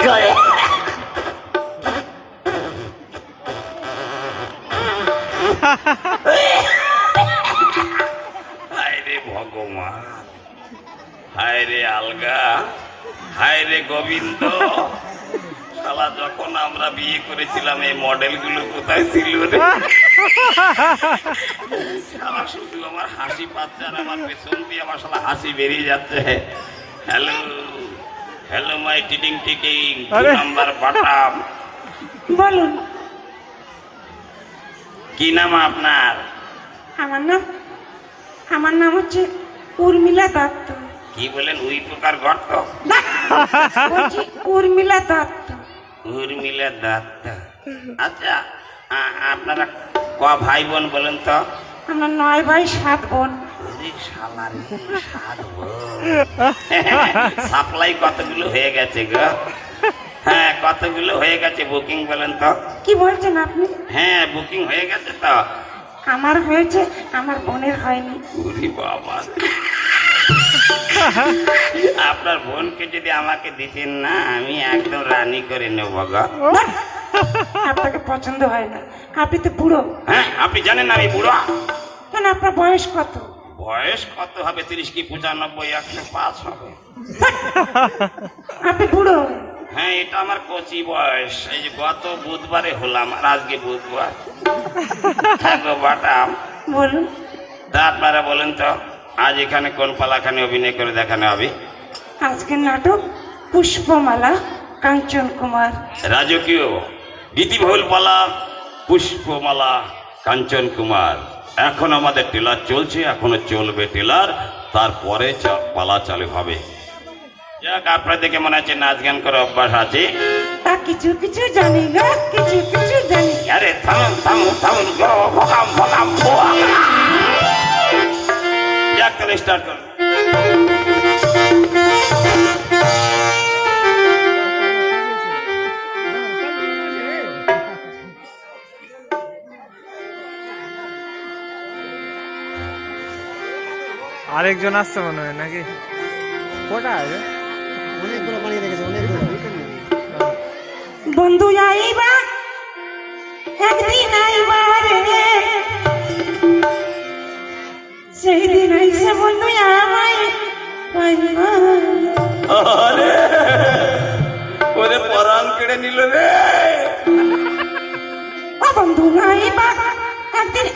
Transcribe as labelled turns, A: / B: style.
A: করে। হায় রে ভগবান, হায় রে আলগা, হায় রে গোবিন্দ, শালা যখন আমরা বিয়ে করেছিলাম এই মডেলগুলো কোথায় ছিল রে? শালা শুধু আমার হাসি পাচ্ছে আর আমার পেছন দিয়ে আমার শালা হাসি বেরিয়ে যাচ্ছে। হ্যালো হ্যালো মাই টিটিং টিটিং নাম্বার বাটাম,
B: বলুন।
A: কি নাম আপনার?
B: আমার নাম হচ্ছে উর্মিলা দত্ত।
A: কি বলেন? উই প্রকার গর্ত?
B: বলছি উর্মিলা দত্ত।
A: উর্মিলা দত্ত। আচ্ছা, আপনারা ক ভাই বোন বলেন তো?
B: আমরা 9 ভাই 7 বোন।
A: সাপ্লাই কতগুলো হয়ে গেছে গো? হ্যাঁ, কতগুলো হয়ে গেছে বুকিং বলেন তো?
B: কি বলছেন আপনি?
A: হ্যাঁ, বুকিং হয়ে গেছে তো?
B: আমার হয়েছে, আমার বোনের হয়নি।
A: ওরে বাবা, আপনার বোনকে যদি আমাকে দিতেন না, আমি একদম রানী করে নেব গো।
B: আপনাকে পছন্দ হয় না, আপনি তো বুড়ো।
A: হ্যাঁ, আপনি জানেন না আমি বুড়ো?
B: কেন, আপনার বয়স কত?
A: বয়স কত হবে? 30 কি 95, 105 হবে।
B: আপনি বুড়ো।
A: হ্যাঁ, এটা আমার কচি বয়স। এই যে গত বুধবারে হলাম আর আজকে বুধবার। থাকো বাটাম।
B: বলুন।
A: তা আপনারা বলেন তো, আজ এখানে কোন পালাখানে অভিনয় করে দেখানো হবে?
B: আজকের নাটক পুষ্পমালা, কাঞ্চন কুমার।
A: রাজকীয় গীতিবহুল পালা পুষ্পমালা, কাঞ্চন কুমার। এখন আমাদের টেলার চলছে, এখনো চলবে টেলার, তারপরে পালা চালু হবে। যাক, আপনার দেখে মনে হচ্ছে নাচ গান করে অভ্যাস আছে।
B: তা কিছু কিছু জানি গো, কিছু কিছু জানি।
A: আরে থামুন থামুন থামুন গো, ভকাম ভকাম ভোয়া। যাক, তাহলে স্টার্ট করুন।
C: আরেকজন আসছে মনে হয় নাকি? কোটা আছে অনেকগুলো বানিয়ে রেখেছে, অনেকগুলো।
B: বন্ধু আইবা একদিন আইবা রে, সেই দিন আইসে বন্ধু আমায় পাইবা।
A: আরে ওরে পরাণ কেড়ে নিল রে।
B: ও বন্ধু আইবা একদিন